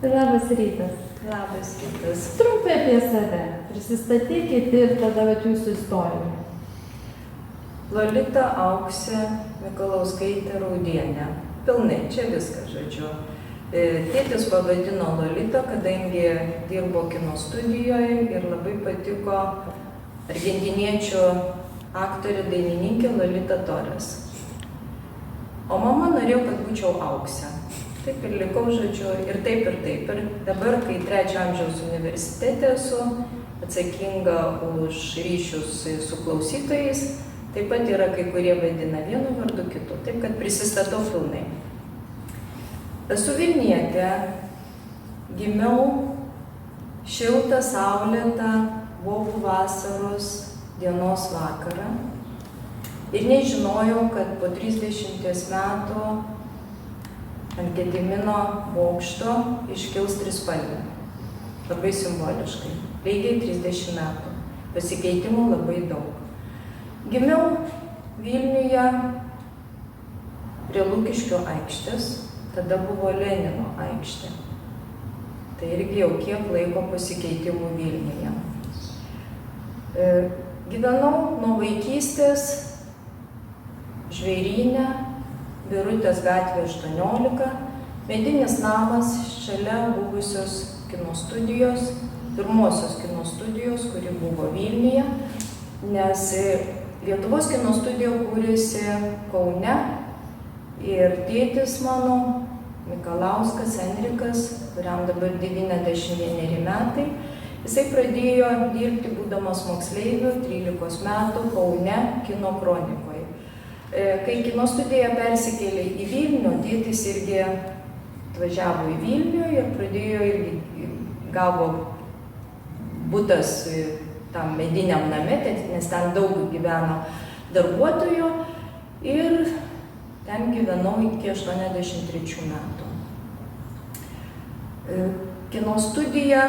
Labas rytas. Labas rytas. Trumpai apie save. Prisistatykit ir tada vat jūsų istorija. Lolita Auksė Mikalauskaitė Raudienė. Pilnai, čia viskas, žodžiu. Tėtis pavadino Lolita, kadangi dirbo kino studijoje ir labai patiko argentiniečių aktorė dainininkė Lolita Torres. O mama norėjo, kad būčiau Auksė. Taip ir likau, žodžiu, ir taip ir taip. Ir dabar, kai 3 amžiaus universitete esu, atsakinga už ryšius su klausytojais, taip pat yra kai kurie vadina vienu vardu kitu, taip kad prisistatau pilnai. Esu Vilnietė, gimiau šiltą, saulėtą, bobų vasaros dienos vakarą ir nežinojau, kad po 30 metų ant Gedimino bokšto iškils trispalvė. Labai simboliškai. Lygiai 30 metų. Pasikeitimų labai daug. Gimiau Vilniuje prie Lukiškių aikštės. Tada buvo Lenino aikštė. Tai irgi jau kiek laiko pasikeitimų Vilniuje. Gyvenau nuo vaikystės Žvėryne, Birutės gatvė 18, medinis namas šalia buvusios kino studijos, pirmosios kino studijos, kuri buvo Vilniuje, nes Lietuvos kino studija kūrėsi Kaune ir tėtis mano, Mikalauskas Enrikas, kuriam dabar 91 metai, jisai pradėjo dirbti būdamas moksleiviu 13 metų Kaune kino kronikoje. Kai kino studija persikėlė į Vilnių, tėtis irgi atvažiavo į Vilnių ir pradėjo irgi gavo butas tam mediniam name, nes ten daug gyveno darbuotojų ir ten gyvenau iki 83 metų. Kino studija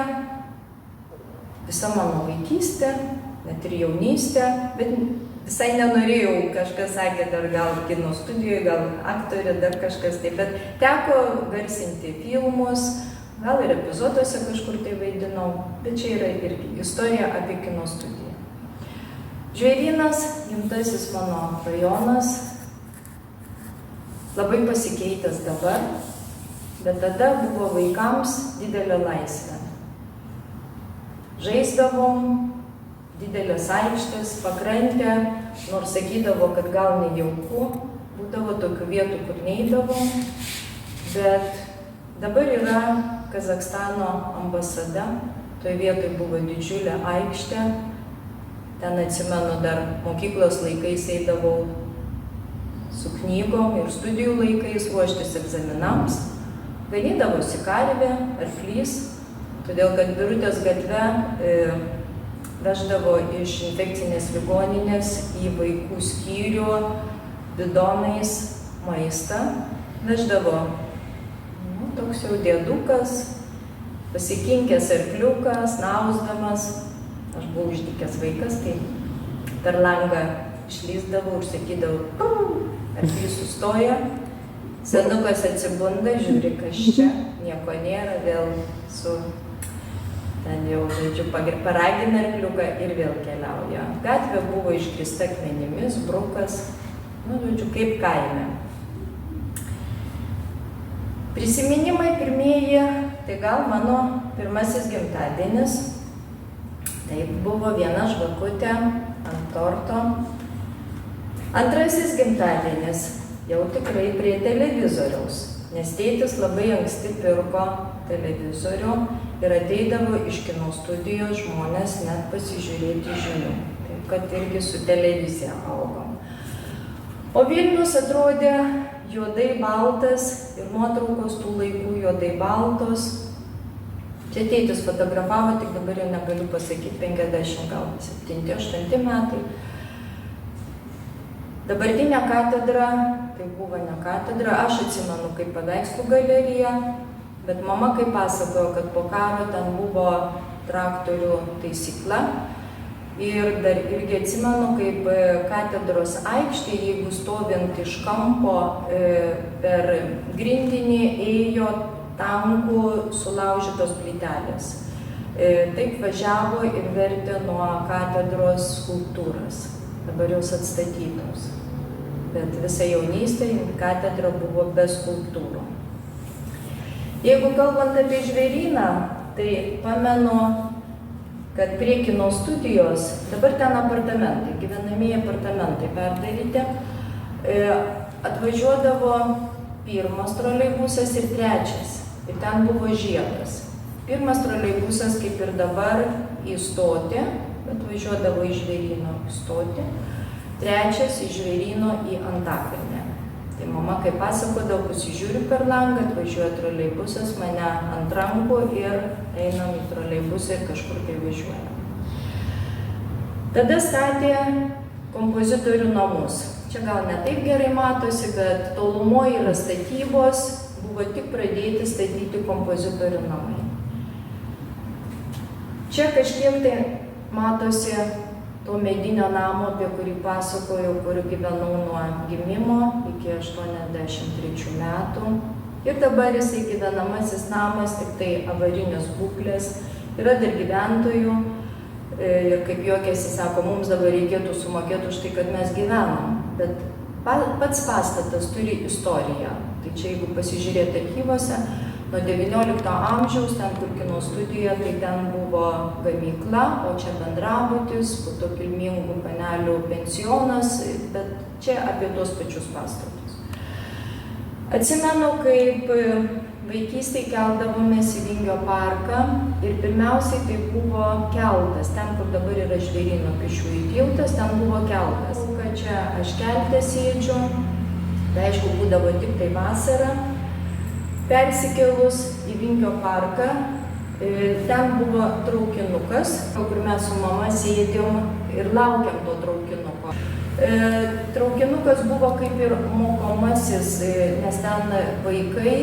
visa mano vaikystė, net ir jaunystė, bet visai nenorėjau, kažkas sakė, dar gal kino studijoje, gal aktorė, dar kažkas taip, bet teko garsinti filmus, gal ir epizoduose kažkur tai vaidinau, bet čia yra irgi istorija apie kino studiją. Žvėrynas, gimtasis mano rajonas, labai pasikeitęs dabar, bet tada buvo vaikams didelė laisvė. Žaisdavom, didelės aikštės, pakrantė, nors sakydavo, kad gal nejauku, būdavo tokių vietų, kur neįdavom, bet dabar yra Kazakstano ambasada, toje vietoje buvo didžiulė aikštė, ten atsimenu dar mokyklos laikais eidavau su knygom ir studijų laikais ruoštis egzaminams, ganydavosi karvė, arklys, todėl kad Birutės gatve veždavo iš infekcinės ligoninės į vaikų skyrių bidonais maistą. Veždavo toks jau dėdukas, pasikinkęs arkliukas, nausdamas. Aš buvau išdykęs vaikas, tai per langą išlįsdavau ir sakydavau, arklys sustoja. Senukas atsibunda, žiūri, kas čia, nieko nėra, vėl su ten jau, žodžiu, paragina arkliuką ir vėl keliauja. Gatvė buvo išgrįsta akmenimis, brukas, žodžiu, kaip kaime. Prisiminimai pirmieji, tai gal mano pirmasis gimtadienis. Taip buvo viena žvakutė ant torto. Antrasis gimtadienis jau tikrai prie televizoriaus, nes tėtis labai anksti pirko televizorių ir ateidavo iš kino studijos žmonės net pasižiūrėti žinių. Taip kad irgi su televizija augom. O Vilnius atrodė juodai baltas ir nuotraukos tų laikų juodai baltos. Čia tėtis fotografavo, tik dabar jau negaliu pasakyti, 50 gal 7-8 metai. Dabartinė katedra, tai buvo ne katedra, aš atsimenu kaip paveikslų galerija, bet mama kaip pasakojo, kad po karo ten buvo traktorių taisykla. Ir dar irgi atsimenu, kaip katedros aikštė, jeigu stovint iš kampo per grindinį ėjo tankų sulaužytos plytelės. Taip važiavo ir vertė nuo katedros skulptūras, dabar jos atstatytos. Bet visą jaunystę katedra buvo be skulptūrų. Jeigu kalbant apie žvėryną, tai pamenu, kad prie kino studijos, dabar ten apartamentai, gyvenamieji apartamentai perdaryti, atvažiuodavo pirmas troleibusas ir trečias. Ir ten buvo žiedas. Pirmas troleibusas, kaip ir dabar, į stotį, atvažiuodavo iš Žvėryno į stotį. Trečias iš Žvėryno į Antakalnę. Tai mama, kai pasakodavo, pasižiūriu per langą, atvažiuoja troleibusas, mane ant rankų ir einam į troleibusą ir kažkur tai važiuojam. Tada statė kompozitorių namus. Čia gal ne taip gerai matosi, bet tolumoje yra statybos, buvo tik pradėti statyti kompozitorių namai. Čia kažkiek tai matosi to medinio namo, apie kurį pasakojau, kur gyvenau nuo gimimo iki 83 metų. Ir dabar jisai gyvenamasis namas, tik tai avarinės būklės, yra dar gyventojų. Ir kaip juokiasi, sako, mums dabar reikėtų sumokėti už tai, kad mes gyvenam. Bet pats pastatas turi istoriją. Tai čia, jeigu pasižiūrėti archyvose, nuo XIX amžiaus, ten kur kino studija, tai ten buvo gamykla, o čia bendrabutis, po to kilmingų panelių pensionas, bet čia apie tuos pačius pastatus. Atsimenu, kaip vaikystėje keldavomės į Vingio parką ir pirmiausiai tai buvo keltas, ten kur dabar yra Žvėryno pėsčiųjų tiltas, ten buvo keltas. Kad čia aš kelte sėdžiu, tai aišku būdavo tik tai vasarą. Persikėlus į Vingio parką, ten buvo traukinukas, kur mes su mama sėdėm ir laukiam to traukinuko. Traukinukas buvo kaip ir mokomasis, nes ten vaikai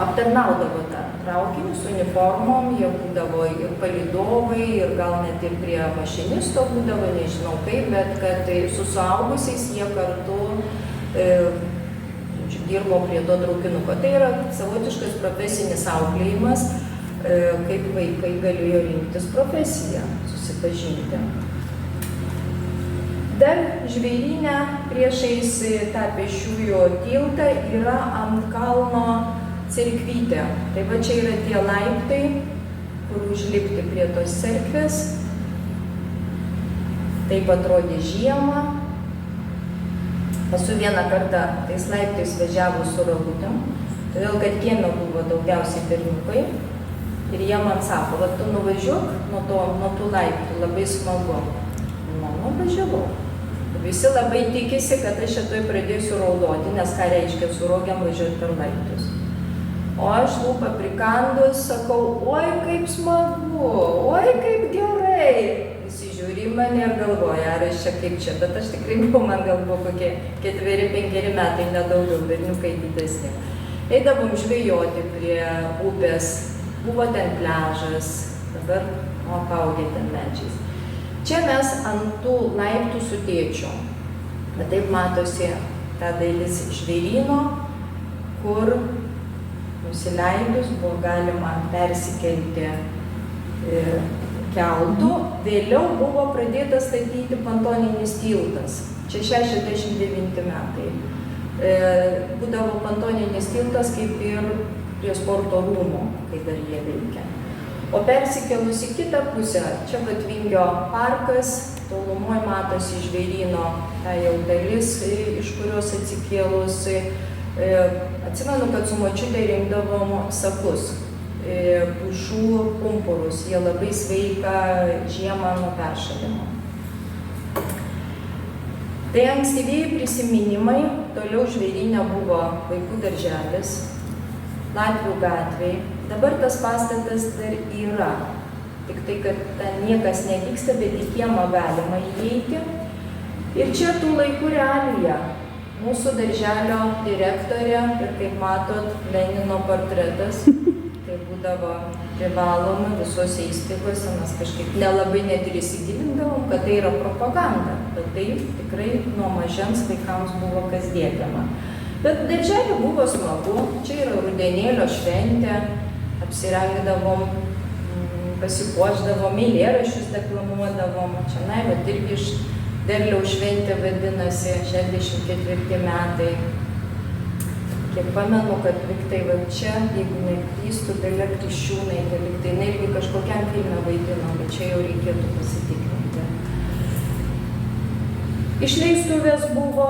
aptarnaudavo tą traukinį su uniformom, jie būdavo ir palydovai, ir gal net ir prie mašinisto būdavo, nežinau kaip, bet kad su suaugusiais jie kartu dirbo prie to traukinuko. Tai yra savotiškas profesinis auklėjimas, kaip vaikai galėjo rinktis profesiją, susipažinti. Dar Žvėryne priešais tą pėsčiųjų tiltą yra ant kalno cerkvytė. Tai va čia yra tie laiptai, kur užlipti prie tos cerkvės. Taip atrodė žiemą. Esu vieną kartą tais laiptais važiavau su rogutėm, todėl kad kieme buvo daugiausiai berniukai. Ir jie man sako, va tu nuvažiuok nuo tų laiptų, labai smagu. Nu, važiavau. Visi labai tikisi, kad aš šitoj pradėsiu raudoti, nes ką reiškia su rogiam važiuoti per laiptus. O aš lūpą prikandus sakau, oi kaip smagu, oi kaip gerai. Visi žiūri į mane ir galvoja, ar aš čia kaip čia, bet aš tikrai buvau, man gal buvo kokie 4-5 metai, nedaugiau, berniukai didesni. Eidavom žvejoti prie upės, buvo ten pliažas, dabar apaugė ten medžiais. Čia mes ant tų laiptų su tėčiu, bet taip matosi ta dalis Žvėryno, kur nusileidus buvo galima persikelti keltu. Vėliau buvo pradėtas statyti pontoninis tiltas, čia 69 metai. Būdavo pontoninis tiltas kaip ir prie sporto rūmų, kai dar jie veikia. O persikėlus į kitą pusę, čia vat Vingio parkas, tolumoje matosi Žvėryno ta jau dalis, iš kurios atsikėlus. Atsimenu, kad su močiute rinkdavom sakus, pušų pumpurus, jie labai sveika žiemą nuo peršalimo. Tai ankstyvieji prisiminimai, toliau Žvėryne buvo vaikų darželis, Latvių gatvėj. Dabar tas pastatas dar yra, tik tai, kad ten niekas nevyksta, bet į kiemą galima įeiti. Ir čia tų laikų realija. Mūsų darželio direktorė, ir kaip matot, Lenino portretas, tai būdavo privaloma visose įstaigose, mes kažkaip nelabai net ir įsigilindavom, kad tai yra propaganda, bet tai tikrai nuo mažens vaikams buvo kas dėgiama. Bet darželį buvo smagu, čia yra rudenėlio šventė, apsirengdavom, pasipuošdavom, eilėraščius deklamuodavom, čia vat irgi iš derliaus šventė vadinasi, 64 metai. Kiek pamenu, kad liktai va čia, jeigu neklystu, Dalia Kriščiūnaitė, liktai irgi kažkokiam filme vaidino, bet čia jau reikėtų pasitikrinti. Išleistuvės buvo,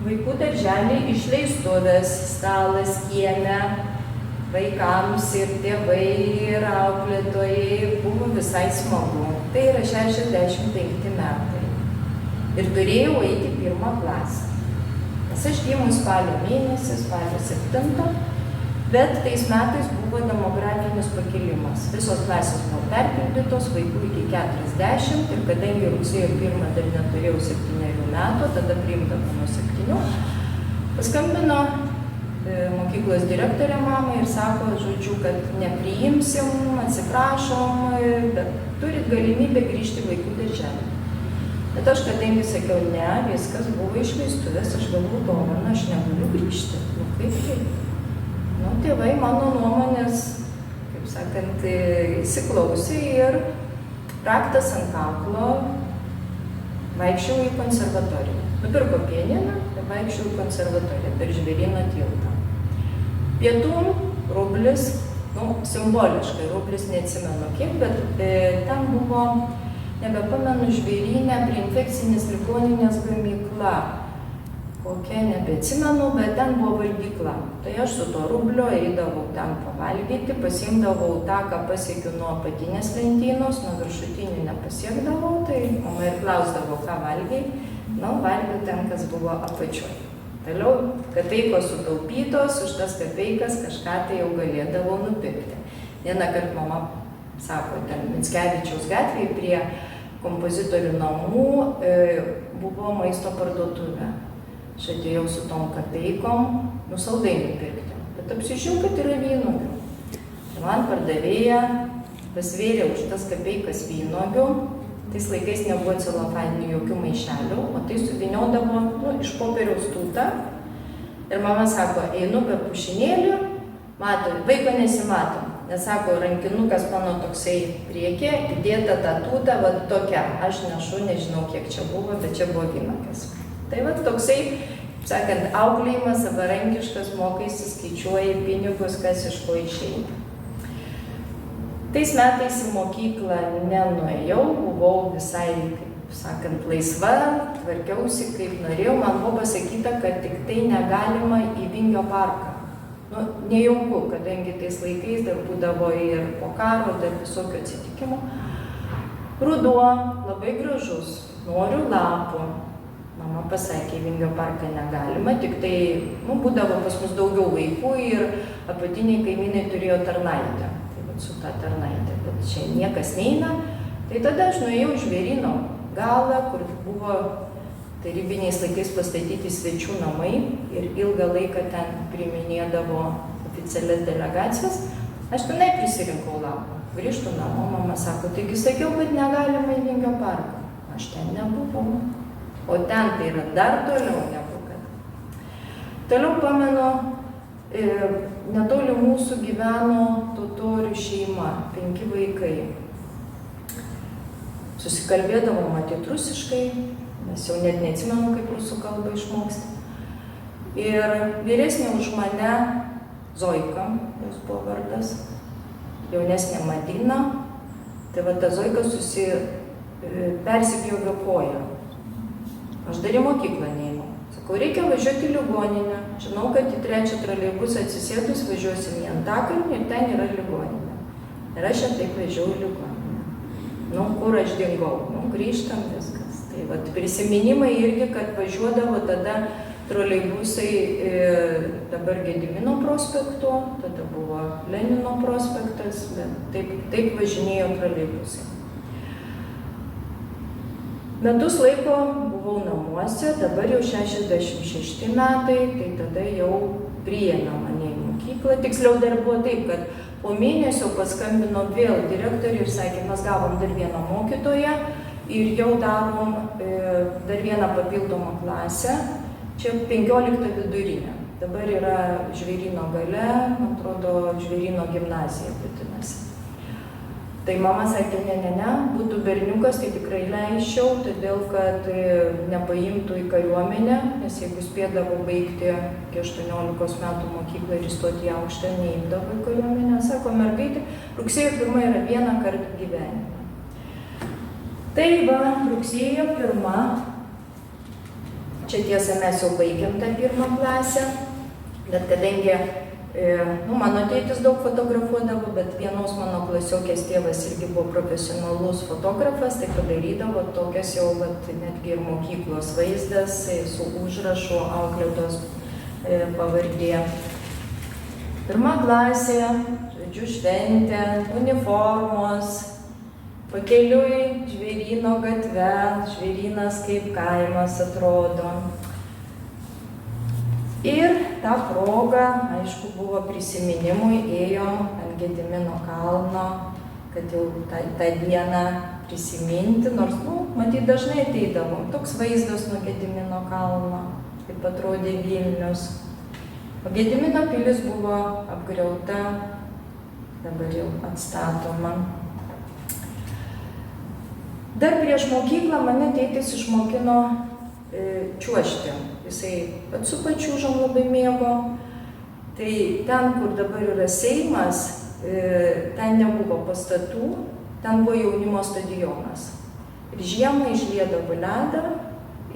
vaikų darželiai išleistuvės, stalas kieme, vaikams ir tėvai, ir auklėtojai, buvo visai smagu. Tai yra 65 metai. Ir turėjau eiti 1. klasę. Nes aš gimu spalio mėnesį, spalio 7, bet tais metais buvo demografinis pakilimas. Visos klasės buvo perpildytos, vaikų iki 40 ir kadangi rugsėjo 1 dar neturėjau 7 metų, tada priimdavo nuo 7, paskambino mokyklos direktorė mamai ir sako, žodžiu, kad nepriimsim, atsiprašom, bet turit galimybę grįžti į vaikų darželį. Bet aš kadangi sakiau, ne, viskas buvo išleistuvės, aš gavau dovaną, aš negaliu grįžti. Nu kaip taip? Nu, tėvai mano nuomonės, kaip sakant, įsiklausė ir raktas ant kaklo vaikščiau į konservatoriją. Nupirko pianiną ir vaikščiau į konservatoriją per Žvėryno tiltą. Pietum rublis, nu, simboliškai, rublis neatsimenu kiek, bet ten buvo, nebepamenu, Žvėryne prie infekcinės ligoninės gamykla. Kokia, nebeatsimenu, bet ten buvo valgykla. Tai aš su to rublio eidavau ten pavalgyti, pasiimdavau tą, ką pasiekiu nuo apatinės lentynos, nuo viršutinių nepasiekdavau, tai mama ir klausdavo, ką valgiai. Nu, valgiau ten, kas buvo apačioj. Toliau, kapeikos sutaupytos, už tas kapeikas kažką tai jau galėdavau nupirkti. Vieną kartą mama sako, ten Mickevičiaus gatvėje prie kompozitorių namų buvo maisto parduotuvė. Aš atėjau su tom kapeikom, saldainių pirkti, bet apsižiūrėjau, kad yra vynuogių. Tai man pardavėja pasvėrė už tas kapeikas vynuogių, tais laikais nebuvo celofaninių jokių maišelių, o tai suviniodavo iš popieriaus tūtą. Ir mama sako, einu be pušinėlių, mato, vaiko nesimato. Nes sako, rankinukas mano toksai priekė, įdėta tą tūtą, va tokia. Aš nešu, nežinau kiek čia buvo, bet čia buvo vynuogas. Tai va toksai, sakant, auklėjimas savarankiškas, mokaisi, skaičiuoji pinigus, kas iš ko išeina. Tais metais į mokyklą nenuėjau, buvau visai, kaip sakant, laisva, tvarkiausi kaip norėjau. Man buvo pasakyta, kad tik tai negalima į Vingio parką. Nu, nejauku, kadangi tais laikais dar būdavo ir po karo, dar visokių atsitikimų. Ruduo, labai gražus, noriu lapų. Mama pasakė, į Vingio parką negalima, tik tai būdavo pas mus daugiau vaikų ir apatiniai kaimynai turėjo tarnaitę. Su tą tarnaitę, bet čia niekas neina. Tai tada aš nuėjau į Žvėryno galą, kur buvo tarybiniais laikais pastatyti svečių namai ir ilgą laiką ten priiminėdavo oficialias delegacijas. Aš tenai prisirinkau lapų. Grįžtu namo, mama sako, taigi sakiau, kad negalima į Vingio parką. Aš ten nebuvau. O ten tai yra dar toliau negu kad. Toliau pamenu, netoli mūsų gyveno totorių šeima, 5 vaikai. Susikalbėdavo matyt rusiškai, nes jau net neatsimenu, kaip rusų kalbą išmoksti. Ir vyresnė už mane, Zoika, jos buvo vardas, jaunesnė Madina, tai va ta Zoika persipjovė koją. Aš dar į mokyklą neįmau. Sakau, reikia važiuoti į ligoninę. Žinau, kad į 3 troleibusą atsisėdus važiuosim į Antakalnį ir ten yra ligoninė. Ir aš čia taip važiavau į ligoninę. Nu, kur aš dingau? Nu, grįžtam viskas. Tai vat prisiminimai irgi, kad važiuodavo tada troleibusai dabar Gedimino prospektu, tada buvo Lenino prospektas, bet taip važinėjo troleibusai. Metus laiko buvau namuose, dabar jau 66 metai, tai tada jau priėmė mane į mokyklą. Tiksliau dar buvo taip, kad po mėnesio paskambino vėl direktoriui ir sakė, mes gavom dar vieną mokytoją ir jau darom dar vieną papildomą klasę, čia 15 vidurinę. Dabar yra Žvėryno gale, man atrodo, Žvėryno gimnazija vadinasi. Tai mama sakė, ne, būtų berniukas, tai tikrai leisčiau, todėl kad nepaimtų į kariuomenę, nes jeigu spėdavo baigti iki 18 metų mokyklą ir įstoti į aukštą, neimdavo į kariuomenę. Sako, mergaitė, rugsėjo 1 yra vieną kartą gyvenime. Tai va, rugsėjo 1, čia tiesa mes jau baigėm tą 1 klasę, bet kadangi mano tėtis daug fotografuodavo, bet vienos mano klasiokės tėvas irgi buvo profesionalus fotografas, tai padarydavo tokias jau netgi ir mokyklos vaizdas su užrašu auklėtos pavardė. 1 klasė, žodžiu, šventė, uniformos, pakeliui Žvėryno gatve, Žvėrynas kaip kaimas atrodo. Ir tą progą, aišku, buvo prisiminimui, ėjom ant Gedimino kalno, kad jau tą dieną prisiminti, nors, matyt, dažnai ateidavom. Toks vaizdas nuo Gedimino kalno, kaip atrodė Vilnius. O Gedimino pilis buvo apgriauta, dabar jau atstatoma. Dar prieš mokyklą mane tėtis išmokino čiuožti. Jisai pats su pačiūžom labai mėgo. Tai ten, kur dabar yra Seimas, ten nebuvo pastatų, ten buvo jaunimo stadionas. Ir žiemą išliedavo ledą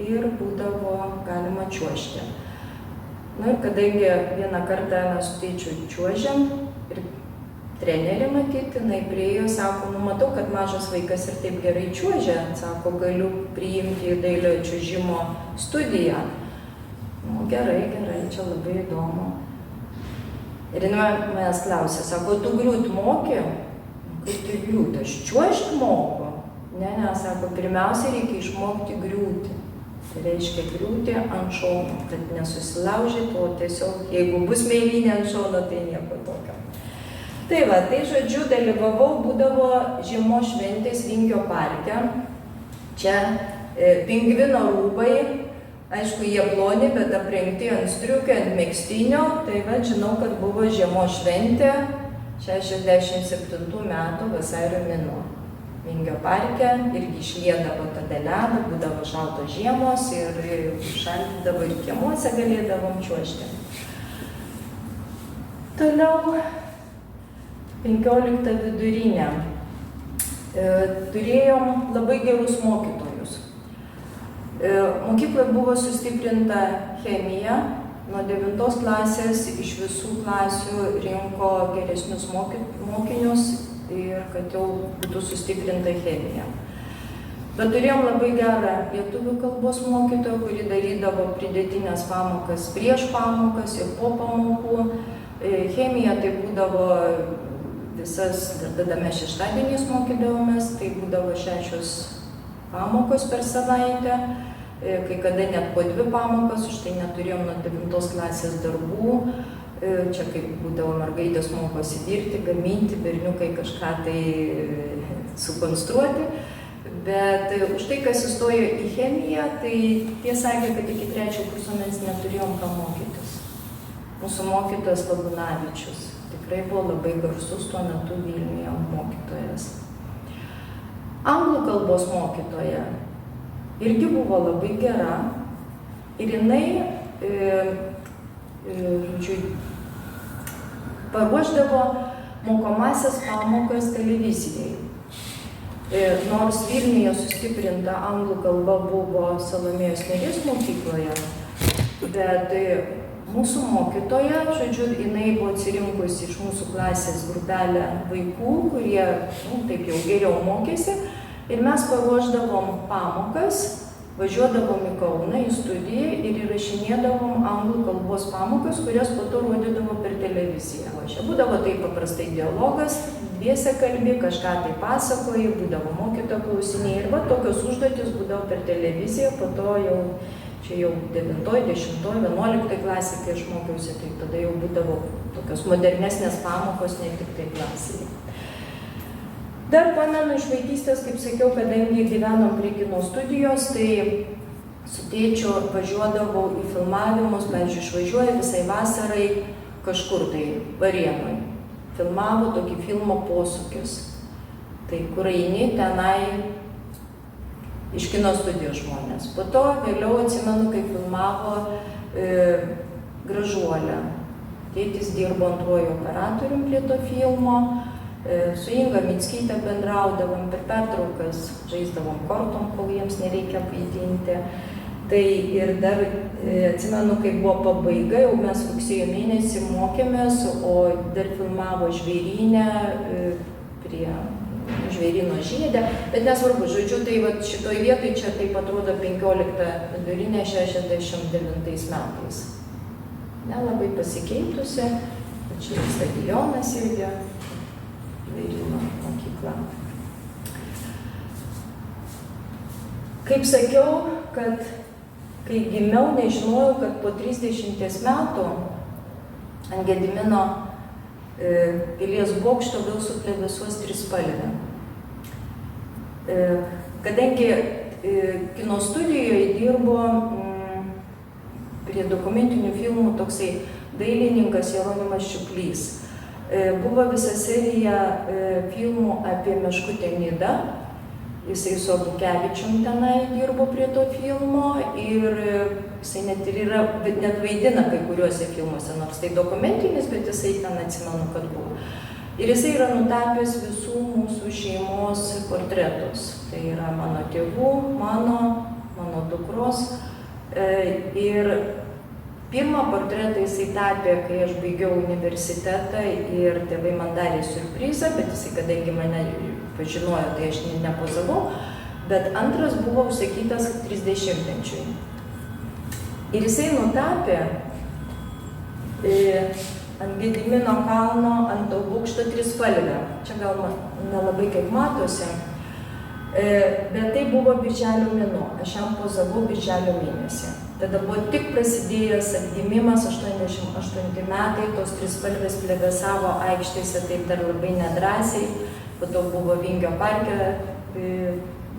ir būdavo galima čiuožti. Ir kadangi vieną kartą mes su tėčiu čiuožėm ir trenerė matyti, jinai priejo, sako, matau, kad mažas vaikas ir taip gerai čiuožia, sako, galiu priimti į dailiojo čiuožimo studiją. Gerai, čia labai įdomu. Ir jinai manęs klausė, sako, tu griūt moki? Kaip tai griūt? Aš čiuožti moku? Ne, sako, pirmiausia reikia išmokti griūti. Tai reiškia griūti ant šono, kad nesusilaužyt, o tiesiog, jeigu bus mėlynė ant šono, tai nieko tokio. Tai va, tai žodžiu, dalyvavau, būdavo žiemos šventės Vingio parke. Čia pingvino rūbai, aišku, jie ploni, bet aprengti ant striukio, ant megztinio. Tai va, žinau, kad buvo žiemos šventė 67 metų vasario mėnuo. Vingio parke irgi išliedavo tada ledą, būdavo šaltos žiemos ir šaltydavo ir kiemuose galėdavom čiuožti. Toliau 15 vidurinę. Turėjom labai gerus mokytojus. Mokykloje buvo sustiprinta chemija. Nuo 9 klasės iš visų klasių rinko geresnius mokinius ir kad jau būtų sustiprinta chemija. Bet turėjom labai gerą lietuvių kalbos mokytoją, kuri darydavo pridėtinės pamokas prieš pamokas ir po pamokų. Chemija tai būdavo visas, tada mes šeštadieniais mokydavomės, tai būdavo 6 pamokos per savaitę, kai kada net po 2 pamokas, už tai neturėjom nuo 9 klasės darbų. Čia kaip būdavo mergaitės mokosi dirbti, gaminti, berniukai kažką tai sukonstruoti. Bet už tai, kas įstojo į chemiją, tai jie sakė, kad iki 3 kurso mes neturėjom ką mokytis. Mūsų mokytojas Lagunavičius tikrai buvo labai garsus tuo metu Vilniuje mokytojas. Anglų kalbos mokytoja irgi buvo labai gera ir jinai paruošdavo mokomasias pamokas televizijai. Nors Vilniuje sustiprinta anglų kalba buvo Salomėjos Nėries mokykloje, bet mūsų mokytoja, žodžiu, jinai buvo atsirinkusi iš mūsų klasės grupelę vaikų, kurie taip jau geriau mokėsi. Ir mes paruošdavom pamokas, važiuodavom į Kauną, į studiją ir įrašinėdavom anglų kalbos pamokas, kurias po to rodydavo per televiziją. O čia būdavo taip paprastai dialogas, dviese kalbi, kažką tai pasakoji, būdavo mokytojo klausinėjai. Ir va tokios užduotis būdavo per televiziją, po to jau čia jau 9, 10, 11 klasė, kai aš mokiausi, tai tada jau būdavo tokios modernesnės pamokos, ne tik tai klasėje. Dar pamenu iš vaikystės, kaip sakiau, kadangi gyvenom prie kino studijos, tai su tėčiu važiuodavau į filmavimus, pavyzdžiui, išvažiuoja visai vasarai kažkur tai Varėnoj. Filmavo tokį filmo Posūkis. Tai kur eini tenai iš kino studijos žmonės. Po to vėliau atsimenu, kai filmavo Gražuolę. Tėtis dirbo antruoju operatorium prie to filmo. Su Inga Mickyte bendraudavom, per pertraukas žaisdavom kortom, kol jiems nereikia vaidinti. Tai ir dar atsimenu, kai buvo pabaiga, jau mes rugsėjo mėnesį mokėmės, o dar filmavo Žvėryne prie Žvėryno žiedę, bet nesvarbu, žodžiu, tai vat šitoj vietoj čia taip atrodo 15 vidurinė 69 metais. Nelabai pasikeitusi, čia ir stadionas irgi. Žvėryno mokykla. Kaip sakiau, kad kai gimiau, nežinojau, kad po 30 metų ant Gedimino pilies bokšto vėl suplevėsuos trispalvė. Kadangi kino studijoje dirbo prie dokumentinių filmų toksai dailininkas Jeronimas Čiuplys. Buvo visa serija filmų apie Meškutę Nidą. Jisai su Abukevičium tenai dirbo prie to filmo ir jisai net vaidina kai kuriuose filmuose, nors tai dokumentinis, bet jisai ten atsimenu, kad buvo. Ir jisai yra nutapęs visų mūsų šeimos portretus. Tai yra mano tėvų, mano dukros. Ir pirmą portretą jisai tapė, kai aš baigiau universitetą ir tėvai man darė siurprizą, bet jisai, kadangi mane pažinojo, tai aš nepozavau, bet antras buvo užsakytas 30-mečiui. Ir jisai nutapė ant Gedimino kalno, ant to bokšto trispalvę. Čia gal nelabai kaip matosi, bet tai buvo birželio mėnuo, aš jam pozavau birželio mėnesį. Tada buvo tik prasidėjęs atgimimas, 88 metai, tos trispalvės plevėsavo aikštėse taip dar labai nedrąsiai, po to buvo Vingio parke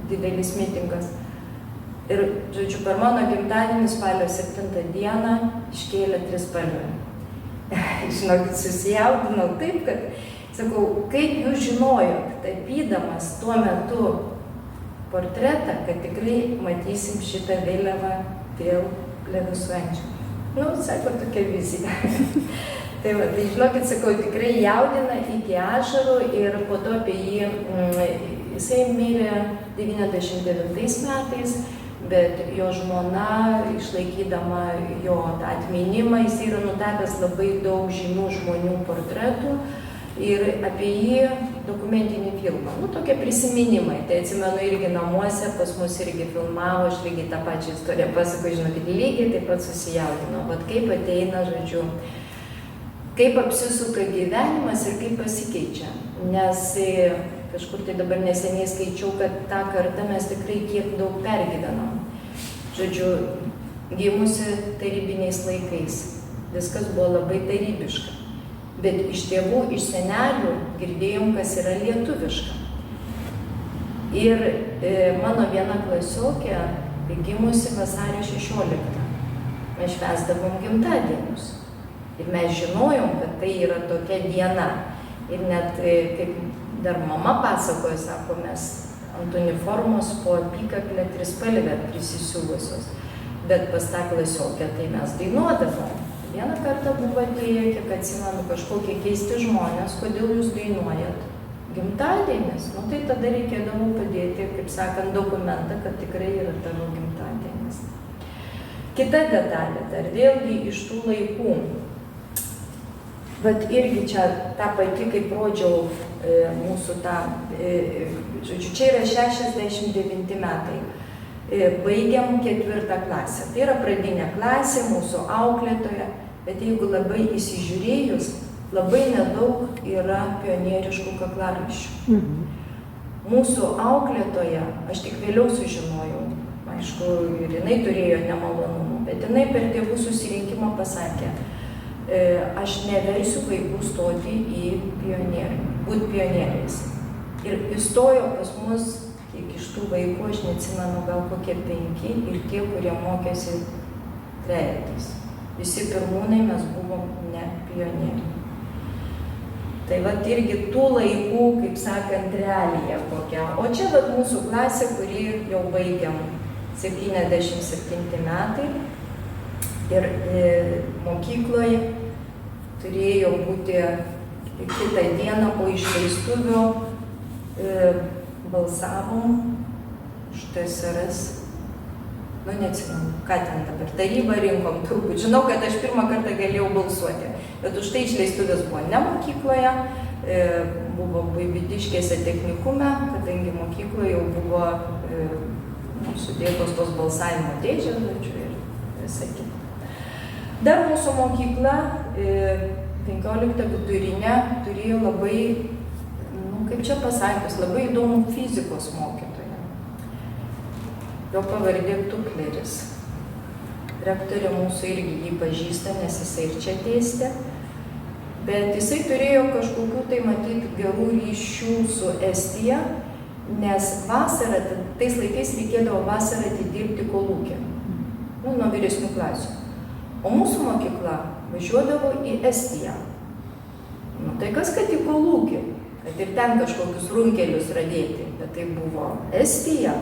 didelis mitingas. Ir, žodžiu, per mano gimtadienį spalio 7 dieną iškėlė trispalvę. Žinokit, susijaudinau taip, kad, sakau, kaip jūs žinojot, tapydamas tuo metu portretą, kad tikrai matysim šitą vėliavą vėl plevėsuojančią. Nu, sako, tokia vizija. Tai va, tai žinokit, sakau, tikrai jaudina iki ašarų ir po to apie jį, jisai mirė 99 metais, bet jo žmona, išlaikydama jo tą atminimą, jisai yra nutapęs labai daug žymių žmonių portretų ir apie jį dokumentinį filmą. Nu, tokie prisiminimai. Tai atsimenu irgi namuose, pas mus irgi filmavo, aš lygiai tą pačią istoriją pasakoju, žinokit, lygiai taip pat susijaudino. Vat kaip ateina, žodžiu, kaip apsisuka gyvenimas ir kaip pasikeičia. Nes kažkur tai dabar neseniai skaičiau, kad tą kartą mes tikrai kiek daug pergyvenom. Žodžiu, gimusi tarybiniais laikais. Viskas buvo labai tarybiška. Bet iš tėvų, iš senelių girdėjom, kas yra lietuviška. Ir mano viena klasiokė, gimusi vasario 16. Mes švęsdavom gimtadienius. Ir mes žinojom, kad tai yra tokia diena. Ir net, kaip dar mama pasakojo, sako, mes ant uniformos po apykaklę trispalvę prisisiuvusios. Bet pas tą klasiokę tai mes dainuodavom. Vieną kartą buvo atėję, kiek atsimenu, kažkokie keisti žmonės, kodėl jūs dainuojat gimtadienis. Nu tai tada reikėdavo padėti, kaip sakant, dokumentą, kad tikrai yra tavo gimtadienis. Kita detalė, dar vėlgi iš tų laikų. Vat irgi čia tą pati, kaip rodžiau mūsų tą, žodžiu, čia yra 69 metai. Baigiam 4 klasę. Tai yra pradinė klasė, mūsų auklėtoja, bet jeigu labai įsižiūrėjus, labai nedaug yra pionieriškų kaklaraiščių. Mūsų auklėtoja, aš tik vėliau sužinojau, aišku, ir jinai turėjo nemalonumų, bet jinai per tėvų susirinkimą pasakė, aš neversiu vaikų stoti į būti pionieriais. Ir įstojo pas mus tik iš tų vaikų, aš neatsimenu, gal kokie 5 ir tie, kurie mokėsi trejetais. Visi pirmūnai mes buvom ne pionieriai. Tai vat irgi tų laikų, kaip sakant, realija kokia. O čia vat mūsų klasė, kuri jau baigiam 77 metai. Ir mokykloje turėjo būti kitą dieną po išleistuvių balsavom už TSRS. Nu, neatsimenu, ką ten dabar, tarybą rinkom turbūt. Žinau, kad aš pirmą kartą galėjau balsuoti, bet už tai išleistuvės buvo ne mokykloje, buvo Buivydiškėse technikume, kadangi mokykloje jau buvo sudėtos tos balsavimo dėžės, ir visai kita. Dar mūsų mokykla 15 vidurinė turėjo labai, kaip čia pasakius, labai įdomų fizikos mokytoją. Jo pavardė Tukleris. Rektorė mūsų irgi jį pažįsta, nes jisai ir čia dėstė. Bet jisai turėjo kažkokių tai matyti gerų ryšių su Estija, nes vasarą, tais laikais reikėdavo vasarą atidirbti kolūkį, nuo vyresnių klasių. O mūsų mokykla važiuodavo į Estiją. Tai kas, kad į kolūkį, kad ir ten kažkokius runkelius radėti, bet tai buvo Estija.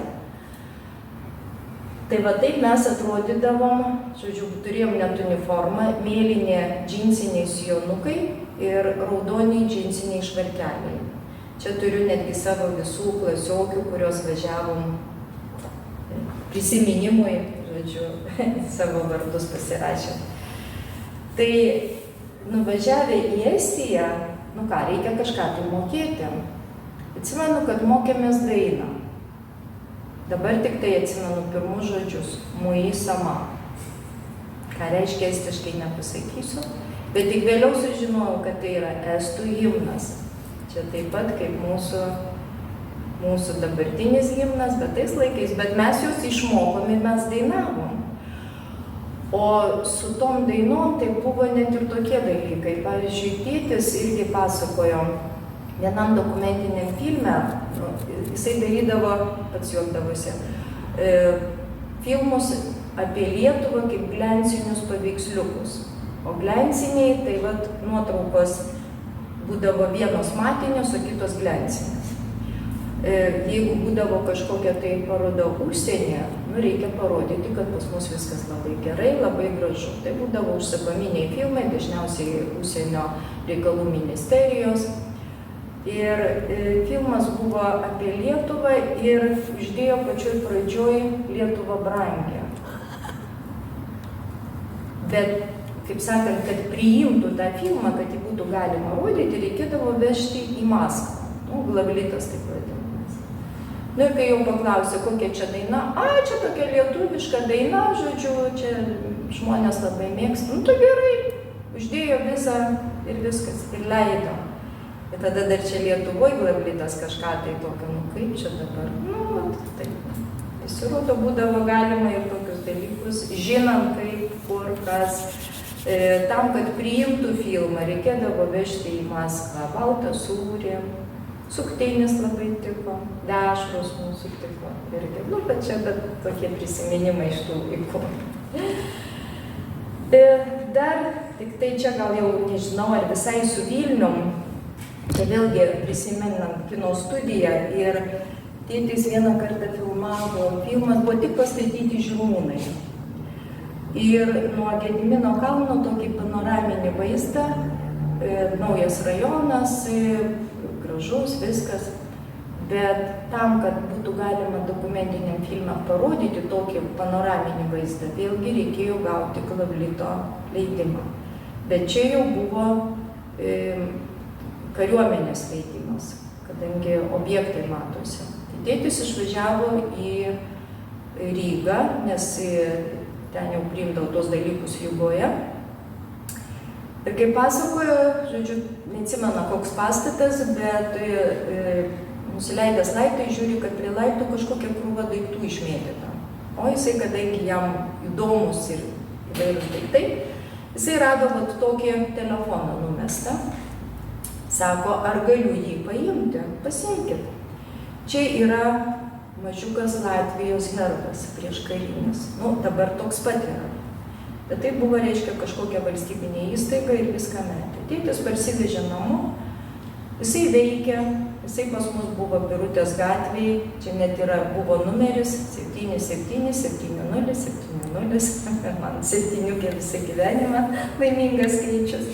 Tai va taip mes atrodydavom, žodžiu, turėjom net uniformą, mėlynė džinsiniai sijonukai ir raudoniai džinsiniai švarkeliai. Čia turiu netgi savo visų klasiokių, kurios važiavom prisiminimui, žodžiu, savo vardus pasirašė. Tai nuvažiavę į Estiją, reikia kažką tai mokėti. Atsimenu, kad mokėmės dainą. Dabar tik tai atsimenu pirmus žodžius – Mui sama. Ką reiškia estiškai nepasakysiu, bet tik vėliau sužinojau, kad tai yra estų himnas. Čia taip pat kaip mūsų dabartinis himnas, bet tais laikais, bet mes juos išmokom ir mes dainavom. O su tom dainom tai buvo net ir tokie dalykai. Pavyzdžiui, tėtis irgi pasakojo vienam dokumentiniam filme, jisai darydavo, pats juokdavosi, filmus apie Lietuvą kaip gliancinius paveiksliukus. O glianciniai, tai vat nuotraukos būdavo vienos matinės, o kitos gliancinės. Jeigu būdavo kažkokia tai paroda užsienyje, reikia parodyti, kad pas mus viskas labai gerai, labai gražu. Tai būdavo užsakominiai filmai, dažniausiai užsienio reikalų ministerijos. Ir filmas buvo apie Lietuvą ir uždėjo pačioj pradžioj Lietuva brangia. Bet, kaip sakant, kad priimtų tą filmą, kad jį būtų galima rodyti, reikėdavo vežti į Maskvą. Glavlitas taip vadinamas. Ir kai jau paklausė, kokia čia daina, čia tokia lietuviška daina, žodžiu, čia žmonės labai mėgsta. Tai gerai, uždėjo vizą ir viskas, ir leido. Ir tada dar čia Lietuvoje Glavlitas kažką tai tokio, kaip čia dabar, taip. Pasirodo, būdavo galima ir tokius dalykus, žinant kaip, kur, kas. Tam, kad priimtų filmą, reikėdavo vežti į Maskvą baltą sūrį, sukteinis labai tiko, dešros mūsų tiko. Irgi, bet čia tokie prisiminimai iš tų laikų. Dar, tik tai čia gal jau nežinau, ar visai su Vilnium, tai vėlgi prisimenant kino studiją ir tėtis vieną kartą filmavo, filmas buvo tik pastatyti Žirmūnai. Ir nuo Gedimino kalno tokį panoraminį vaizdą, naujas rajonas, gražus, viskas. Bet tam, kad būtų galima dokumentiniam filmą parodyti tokį panoraminį vaizdą, vėlgi reikėjo gauti Glavlito leidimą. Bet čia jau buvo kariuomenės leidimas, kadangi objektai matosi. Tėtis išvažiavo į Rygą, nes ten jau priimdavo tos dalykus Rygoje. Ir kaip pasakojo, žodžiu, neatsimena koks pastatas, bet nusileidęs laiptai žiūri, kad prie laiptų kažkokia krūva daiktų išmėtyta. O jisai, kadangi jam įdomus ir įvairūs daiktai, jisai rado tokį telefoną numestą. Sako, ar galiu jį paimti? Pasiimkit. Čia yra mažiukas Latvijos herbas prieškarinis. Nu, dabar toks pat yra. Bet tai buvo, reiškia, kažkokia valstybinė įstaiga ir viską metė. Tėtis parsivežė namo, jisai veikia, jisai pas mus buvo Birutės gatvėje, čia net buvo numeris 770770, man 7 visą gyvenimą laimingas skaičius.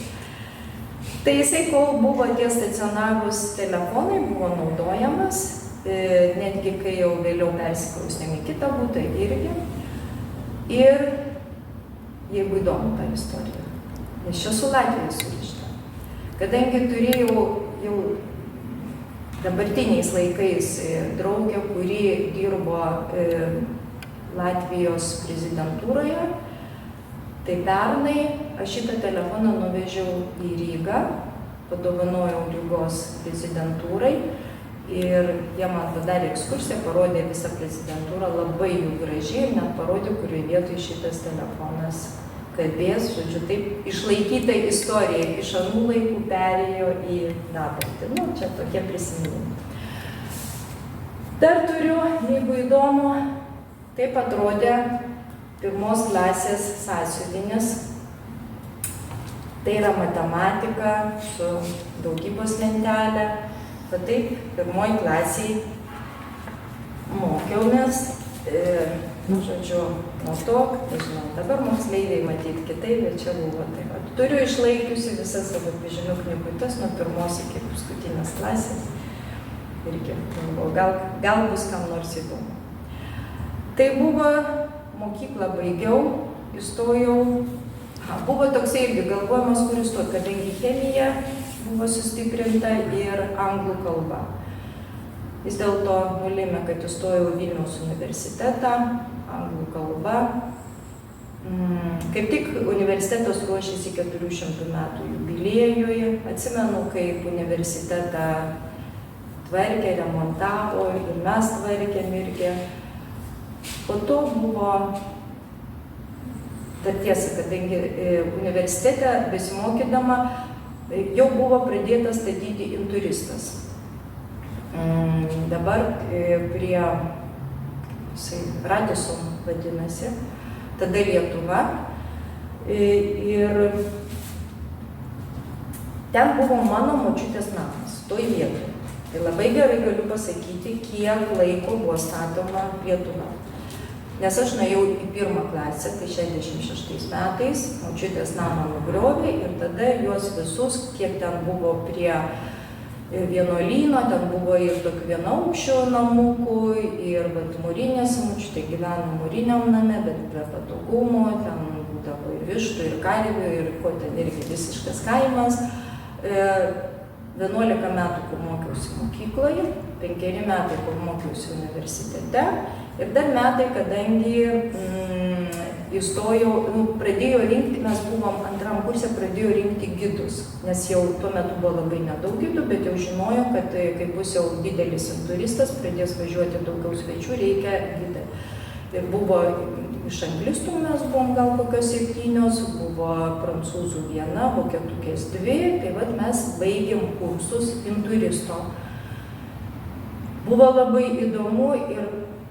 Tai jisai, kol buvo tie stacionarūs telefonai, buvo naudojamas, netgi kai jau vėliau persikraustėm į kitą butą irgi. Ir jeigu įdomu tą istoriją, nes čia su Latvija surišta. Kadangi turėjau jau dabartiniais laikais draugę, kuri dirbo Latvijos prezidentūroje, tai pernai aš šitą telefoną nuvežiau į Rygą, padovanojau Rygos prezidentūrai ir jie man padarė ekskursiją, parodė visą prezidentūrą, labai jų gražiai ir net parodė, kurioje vietoje šitas telefonas kabės. Žodžiu, taip išlaikyta istorija iš anų laikų perėjo į dabartį. Nu, čia tokie prisiminimai. Dar turiu, jeigu įdomu, taip atrodė 1 klasės sąsiuvinis. Tai yra matematika su daugybos lentelė. Bet taip, 1 klasiai mokiaumės, žodžiu, nuo to, nežinau, dabar moksleiviai matyti kitaip, bet čia buvo taip. Turiu išlaikiusi visas savo pižinių knygutes nuo 1 iki paskutinės klasės. Irgi, gal bus kam nors įdomu. Tai buvo, mokyklą baigiau, įstojau, buvo toksai irgi galvojimas, kur įstot, kadangi chemija buvo sustiprinta ir anglų kalba. Vis dėlto nulėmė, kad įstojau Vilniaus universitetą, anglų kalba. Kaip tik universitetas ruošėsi 400 metų jubiliejui. Atsimenu, kaip universitetą tvarkė, remontavo ir mes tvarkėm irgi. Po to buvo, dar tiesa, kadangi universitete besimokydama, jau buvo pradėtas statyti Inturistas. Dabar prie Radisson vadinasi, tada Lietuva. Ir ten buvo mano močiutės namas, toj vietoje. Tai labai gerai galiu pasakyti, kiek laiko buvo statoma Lietuva. Nes aš nuėjau į 1 klasę, tai 66 metais, močiutės namą nugriovė ir tada juos visus, kiek ten buvo prie vienuolyno, ten buvo ir tokių vienaukščių namukų, ir mūrinės, močiutė gyveno mūriniam name, bet be patogumo, ten būdavo ir vištų, ir karvių, ir ko ten irgi visiškas kaimas. 11 metų, kur mokiausi mokykloje, 5 metai, kur mokiausi universitete. Ir dar metai, kadangi įstojau, pradėjo rinkti, mes buvom 2 kurse, pradėjo rinkti gidus, nes jau tuo metu buvo labai nedaug gidų, bet jau žinojo, kad kai bus jau didelis turistas, pradės važiuoti daugiau svečių, reikia gidą. Ir buvo iš anglistų, mes buvom gal kokios 7, buvo prancūzų 1, vokietukės 2, tai vat mes baigėm kursus inturisto. Buvo labai įdomu ir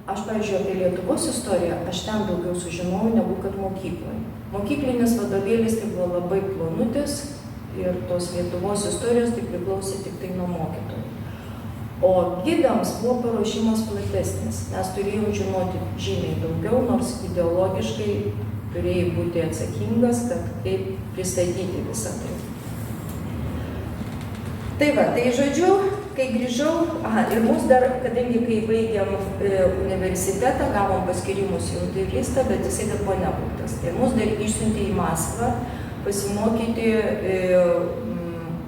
aš, pavyzdžiui, apie Lietuvos istoriją, aš ten daugiau sužinojau negu kad mokykloje. Mokyklinis vadovėlis tai buvo labai plonutis ir tos Lietuvos istorijos tai priklausė tik tai nuo mokytojų. O gidams buvo paruošimas platesnis, nes turėjau žinoti žymiai daugiau, nors ideologiškai turėjai būti atsakingas, kad kaip pristatyti visą tai. Tai va, tai žodžiu, kai grįžau, ir mus dar, kadangi kai baigėm universitetą, gavom paskirimus į interistą, bet jisai dar buvo nebaigtas. Tai mus dar išsiuntė į Maskvą pasimokyti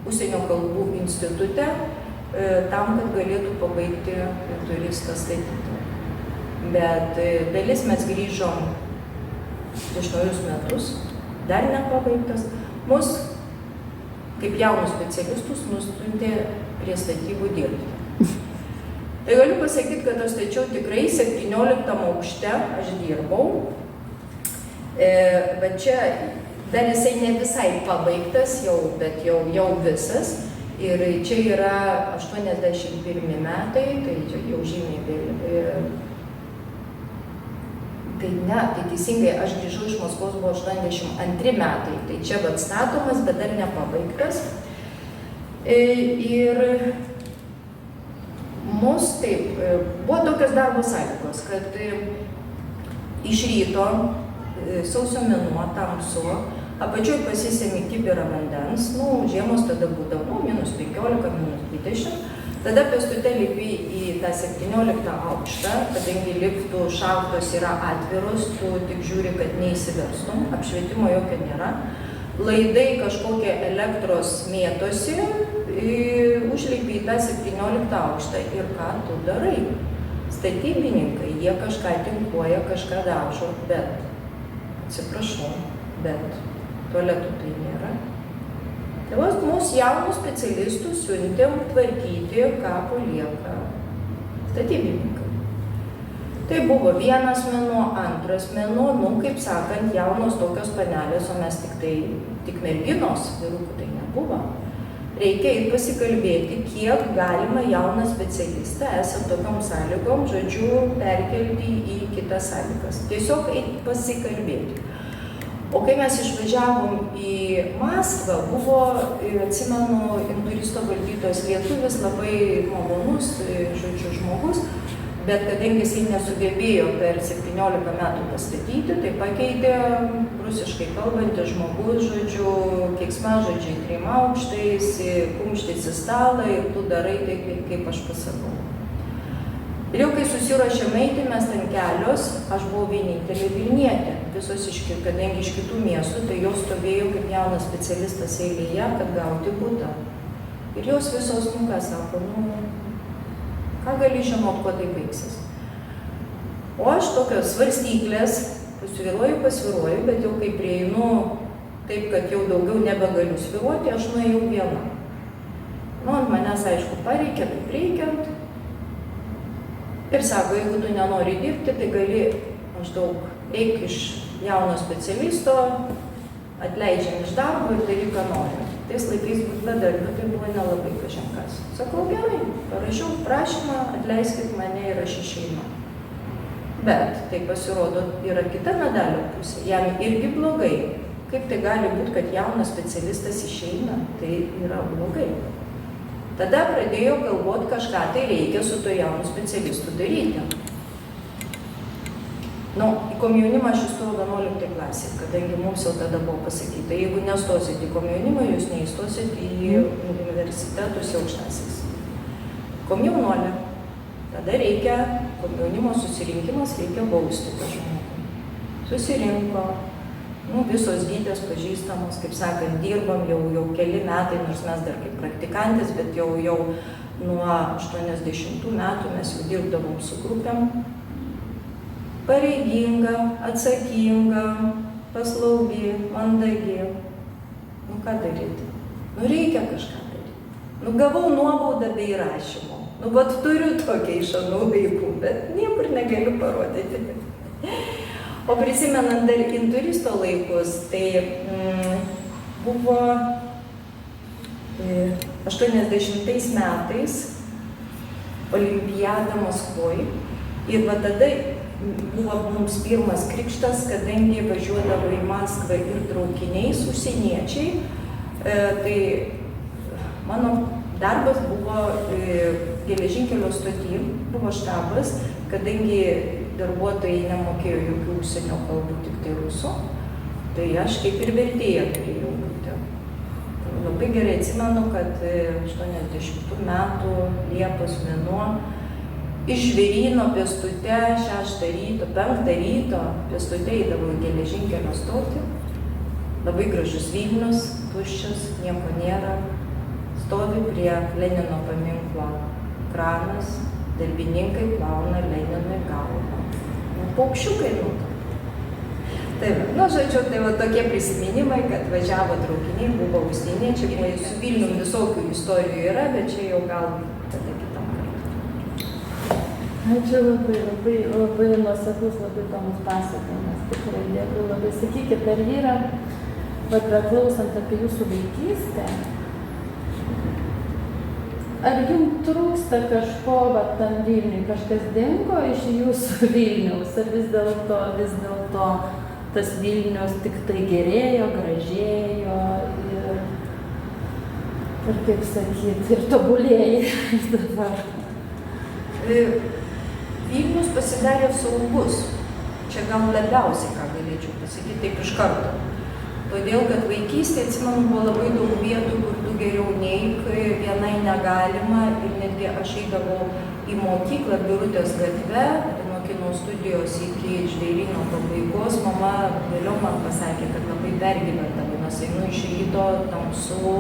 užsienio kalbų institute, tam, kad galėtų pabaigti turistą statyti. Bet dalis mes grįžom prieš naujus metus, dar nepabaigtas. Mus, kaip jaunus specialistus, nustuntė prie statybų dirbti. Tai galiu pasakyti, kad aš stačiau tikrai 17 aukšte, aš dirbau. Bet čia dar jisai ne visai pabaigtas, bet jau visas. Ir čia yra 81 metai, tai jau žymiai vėliau. Tai ne, tai teisingai, aš grįžau iš Maskvos, buvo 82 metai, tai čia vat statomas, bet dar nepabaigtas. Ir mus taip, buvo tokios darbo sąlygos, kad iš ryto, sausio mėnuo, tamsu, apačioj pasisemi kibirą vandens, žiemos tada būdavo -15, -20, tada pėstute lipi į tą 17 aukštą, kadangi liftų šachtos yra atviros, tu tik žiūri, kad neįsiverstum, apšvietimo jokio nėra. Laidai kažkokie elektros mėtosi, užlipi į tą 17 aukštą ir ką tu darai? Statybininkai, jie kažką tinkuoja, kažką dažo, bet, atsiprašau, bet tualetų tai nėra. Tai vos mūsų jaunų specialistų siuntėm tvarkyti, ką palieka statybininkai. Tai buvo vienas mėnuo, antras mėnuo, kaip sakant, jaunos tokios panelės, o mes tik merginos, vyrukų tai nebuvo. Reikia ir pasikalbėti, kiek galima jauną specialistą, esant tokiom sąlygom, žodžiu, perkelti į kitas sąlygas. Tiesiog eiti pasikalbėti. O kai mes išvažiavom į Maskvą, buvo, atsimenu, inturisto valdytojas lietuvis, labai malonus, žodžiu, žmogus, bet kadangi jisai nesugebėjo per 17 metų pastatyti, tai pakeitė rusiškai kalbantis žmogus, žodžiu, keiksmažodžiai 3 aukštais, kumštis į stalą ir tu darai tai, kaip aš pasakau. Ir jau kai susiruošėm eiti, mes ten kelios, aš buvau vienintelė vilnietė, visos kadangi iš kitų miestų, tai jos stovėjo kaip jaunas specialistas eilėje, kad gauti butą. Ir jos visos, ką sako, ką gali žinot, kuo tai baigsis. O aš tokios svarstyklės, pasviruoju, bet jau kai prieinu, taip, kad jau daugiau nebegaliu sviruoti, aš nuėjau viena. Ant manęs, aišku, pareikia, kaip reikiant. Ir sako, jeigu tu nenori dirbti, tai gali maždaug eik iš jauno specialisto, atleidžiam iš darbo ir daryk, ką nori. Tais laikais bedarbių tai buvo nelabai kažkas. Sakau, gerai, parašiau prašymą, atleiskit mane ir aš išeinu. Bet tai pasirodo yra kita medalio pusė, jam irgi blogai. Kaip tai gali būti, kad jaunas specialistas išeina, tai yra blogai. Tada pradėjo galvoti, kažką tai reikia su to jaunu specialistu daryti. Į komjaunimą aš įstojau 11 klasė, kadangi mums jau tada buvo pasakyta, jeigu nestosit į komjaunimą, jūs neįstosit į universitetus aukštasis. Komjaunolė. Tada reikia, komjaunimo susirinkimas, reikia bausti tą žmogų. Susirinko, visos gytės pažįstamos, kaip sakant, dirbam jau keli metai, nors mes dar kaip praktikantės, bet jau nuo 80 metų mes jau dirbdavom su grupėm. Pareiginga, atsakinga, paslaugi, mandagi. Ką daryti? Reikia kažką daryti. Gavau nuobaudą bei rašymo. Vat turiu tokią iš anų laikų, bet niekur negaliu parodyti. O prisimenant dar inturisto laikus, tai buvo 80 metais olimpiada Maskvoj. Ir va tada buvo mums pirmas krikštas, kadangi važiuodavo į Maskvą ir traukiniais užsieniečiai. Tai mano darbas buvo geležinkelio stoty, buvo štabas, kadangi darbuotojai nemokėjo jokių užsienio kalbų, tik tai rusų, tai aš kaip ir vertėja turėjau būti. Labai gerai atsimenu, kad 80 metų Liepos mėnuo iš Žvėryno pėstute 6 ryto, 5 ryto pėstute eidavau į geležinkelio stotį. Labai gražus Vilnius, tuščias, nieko nėra. Stovi prie Lenino paminklo kranas, darbininkai plauna Leninui galvą. Paukščiukai Tai žodžiu, tai tokie prisiminimai, kad važiavo traukiniai, buvo užsieniečiai, su Vilnium visokių istorijų yra, bet čia jau gal tada kitam kartą. Ačiū labai nuoseklus, labai įdomus pasakojimas. Tikrai dėkui labai. Sakykit, ar yra, praklausant apie jūsų vaikystę, ar jums trūksta kažko, va, tam Vilniui, kažkas dingo iš jūsų Vilniaus, ar vis dėlto tas Vilnius tik tai gerėjo, gražėjo ir kaip sakyti, ir tobulėja dabar? Vilnius pasidarė saugus. Čia gal labiausiai, ką galėčiau pasakyti, taip iš karto. Todėl, kad vaikystėje, atsimenu, buvo labai daug vietų, kur tu geriau neik, vienai negalima ir netgi aš eidavau į mokyklą Birutės gatve, nuo kino studijos iki Žvėryno pabaigos. Mama vėliau man pasakė, kad labai pergyvendavo, nes einu iš ryto, tamsu,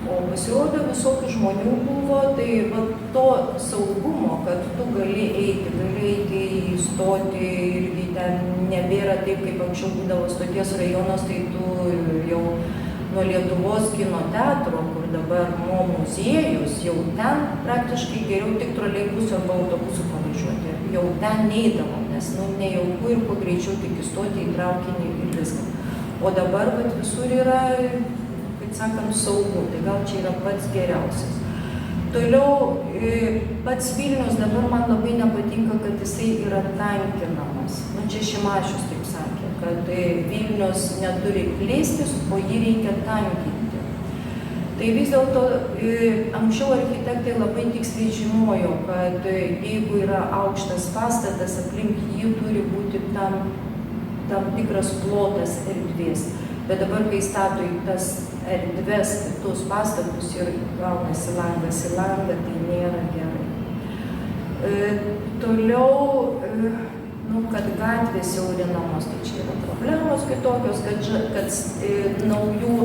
o pasirodo visokių žmonių buvo, tai va, to saugumo, kad tu gali eiti į stotį irgi ten nebėra taip, kaip anksčiau būdavo stoties rajonas, tai tu jau nuo Lietuvos kino teatro, kur dabar Mo muziejus, jau ten praktiškai geriau tik troleibusu arba autobusu pavažiuoti. Jau ten neįdavom, nes nejauku ir kuo greičiau tik įstoti į traukinį ir viską. O dabar vat, visur yra, kaip sakant, saugu, tai gal čia yra pats geriausias. Toliau, pats Vilnius dabar man labai nepatinka, kad jisai yra tankinamas. Čia Šimašius taip sakė, kad Vilnius neturi plėstis, o jį reikia tankinti. Tai vis dėlto anksčiau architektai labai tiksliai žinojo, kad jeigu yra aukštas pastatas, aplink jį turi būti tam tikras plotas erdvės. Bet dabar, kai stato į tas erdves, kitus pastatus ir gaunasi langas į langą, tai nėra gerai. Toliau, kad gatvės siaurinamos, tai čia yra problemos kitokios, kad naujų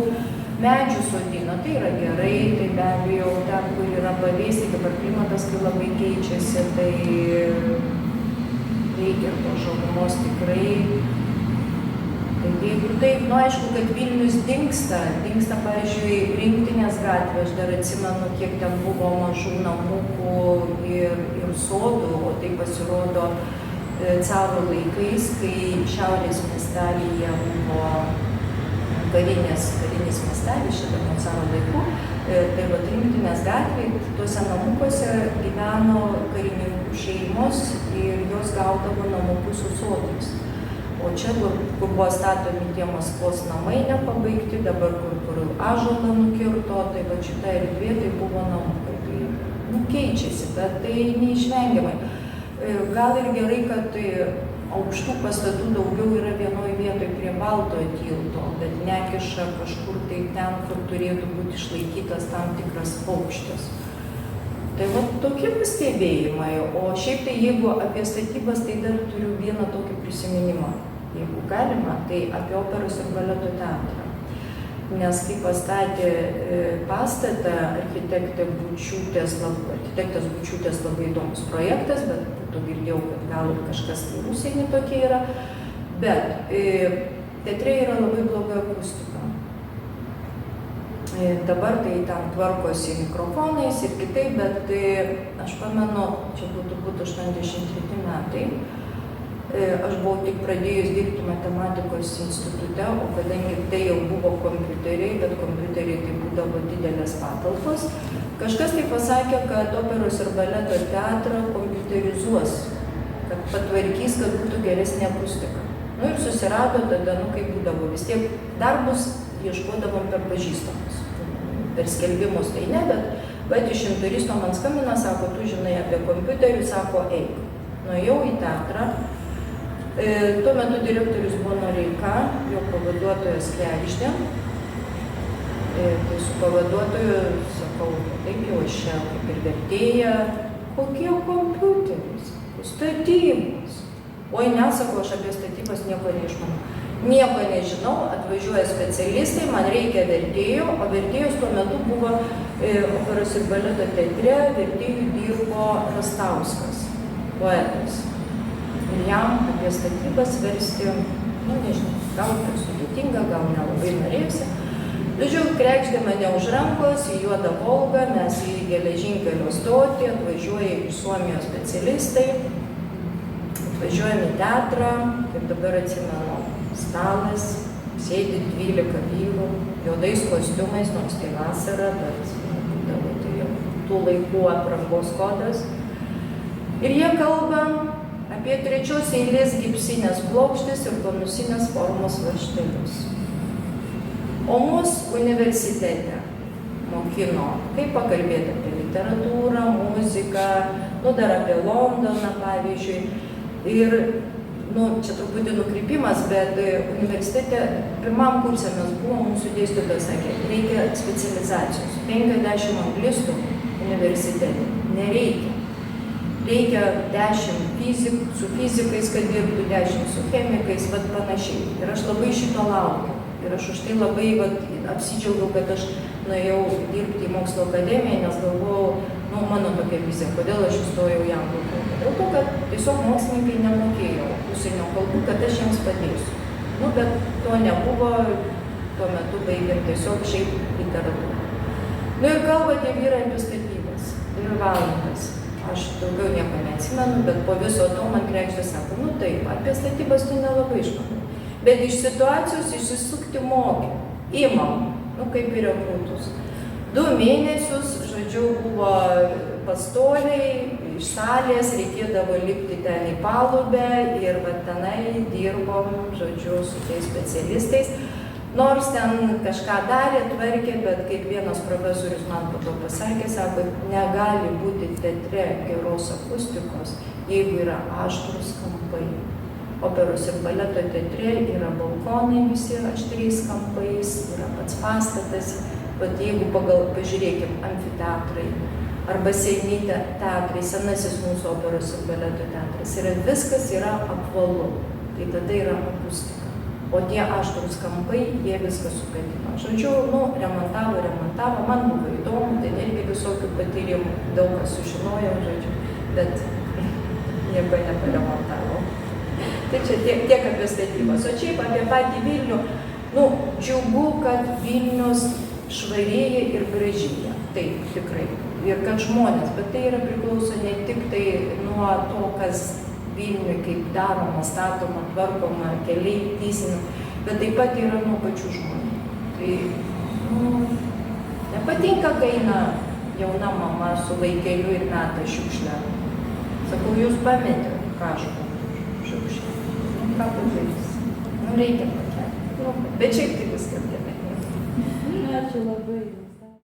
medžių sodina, tai yra gerai, tai be abejo, ten, kur yra pavėsiai, dabar klimatas, kai labai keičiasi, tai reikia to žalumos tikrai. Jeigu taip, aišku, kad Vilnius dingsta, pavyzdžiui, Rinktinės gatvė, aš dar atsimenu, kiek ten buvo mažų namukų ir sodų, o tai pasirodo caro laikais, kai Šiaurės miestelyje buvo karinis miestelis, šitą nuo caro laikų, tai va Rinktinės gatvė, tuose namukuose gyveno karininkų šeimos ir jos gaudavo namukus su sodais. O čia, kur buvo statomi tie Maskvos namai nepabaigti, dabar kur ąžuolą nukirto, tai va šita erdvė tai buvo namukai. Tai keičiasi, bet tai neišvengiamai. Gal ir gerai, kad aukštų pastatų daugiau yra vienoje vietoje prie Baltojo tilto, bet nekiša kažkur tai ten, kur turėtų būti išlaikytas tam tikras aukštis. Tai va tokie pastebėjimai, o šiaip tai jeigu apie statybas, tai dar turiu vieną tokį prisiminimą. Jeigu galima, tai apie Operos ir Baleto teatrą. Nes kai pastatė pastatą architektės Bučiūtės labai įdomus projektas, bet to girdėjau, kad gal kažkas tai užsienį tokie yra. Bet teatre yra labai bloga akustika. Dabar tai ten tvarkosi mikrofonais ir kitaip, bet aš pamenu, čia būtų 83 metai. Aš buvau tik pradėjus dirbti matematikos institute, o kadangi tai jau buvo kompiuteriai, bet kompiuteriai tai būdavo didelės patalpos, kažkas tai pasakė, kad Operos ir Baleto teatrą kompiuterizuos, kad patvarkys, kad būtų geresnė akustika. Ir susirado tada, kaip būdavo, vis tiek darbus ieškodavom per pažįstamus. Per skelbimus tai ne, bet iš inturisto man skambina, sako, tu žinai apie kompiuterį, sako, eik. Nuėjau į teatrą. Tuo metu direktorius buvo Noreika, jo pavaduotojas Kregždė. Tai su pavaduotoju sakau, taip jau aš čia kaip ir vertėja, kokie kompiuteris, statybos. Oi, nesakau, aš apie statybas nieko neišmanau. Nieko nežinau, atvažiuoja specialistai, man reikia vertėjo, o vertėjus tuo metu buvo Operos ir Baleto teatre, vertėjų dirbo Rastauskas, poetas. Ir jam apie statybas versti, nežinau, gal per sudėtinga, gal nelabai norėjusi. Žodžiu, Kregždė mane už rankos į juodą Volgą, mes į geležinkelio stotį, atvažiuoja iš Suomijos specialistai, atvažiuojame į teatrą, kaip dabar atsimenu, stalas, sėdi 12 vyrų, juodais kostiumais, nors tai vasara, bet būdavo tai jau tų laikų aprangos kodas. Ir jie kalba apie trečios eilės gipsinės plokštės ir konusinės formos varžtelius. O mus universitete mokino, kaip pakalbėti apie literatūrą, muziką, dar apie Londoną, pavyzdžiui. Ir, čia truputį nukrypimas, bet universitete pirmam kursė mes buvom, mūsų dėstytojas sakė, reikia specializacijos. 50 anglistų universitete nereikia. Reikia 10 su fizikais, kad dirbtų, 10 su chemikais, panašiai. Ir aš labai šito laukiu. Ir aš už tai labai apsidžiaugiau, kad aš nuėjau dirbti į mokslo akademiją, nes galvojau, mano tokia vizija, kodėl aš įstojau į anglų kalbą. Dėl to, kad tiesiog mokslininkai nemokėjo užsienio kalbų, kad aš jiems padėsiu. Bet to nebuvo, tuo metu baigėm tiesiog šiaip literatūrą. Ir kalba tie vyrai apie statybas, 2 valandas. Aš daugiau nieko neatsimenu, bet po viso to man Kregždė sako, taip, apie statybas tu nelabai išmanai. Bet iš situacijos išsisukti mokė, imam, kaip ir rekrutus. 2 mėnesius, buvo pastoviai, iš salės reikėdavo lipti ten į palubę ir tenai dirbom, su tais specialistais. Nors ten kažką darė, tvarkė, bet kaip vienas profesorius man po to pasakė, sako, negali būti teatre geros akustikos, jeigu yra aštrūs kampai. Operos ir baleto teatre yra balkonai visi aštriais kampais, yra pats pastatas, bet jeigu pažiūrėkim amfiteatrai arba seni teatrai, senasis mūsų operos ir baleto teatras, viskas yra apvalu, tai tada yra akustika. O tie aštrūs kampai, jie viską sugadino. Remontavo, man buvo įdomu, tai irgi visokių patyrimų, daug kas sužinojau, bet nieko neparemontavo. Tai čia tiek apie statybas. O šiaip apie patį Vilnių, džiugu, kad Vilnius švarėja ir gražėja. Taip, tikrai. Ir kad žmonės, bet tai priklauso ne tik tai nuo to, kas Vilniui kaip daroma, statoma, tvarkoma, keliai teisinami, bet taip pat yra nuo pačių žmonių. Tai, nepatinka, kai eina jauna mama su vaikeliu ir meta šiukšlę. Sakau, jūs pametė, ką aš šiukšlę. Ką padarys? Reikia pakelti. Bet šiaip tai viskas gerai. Ačiū labai.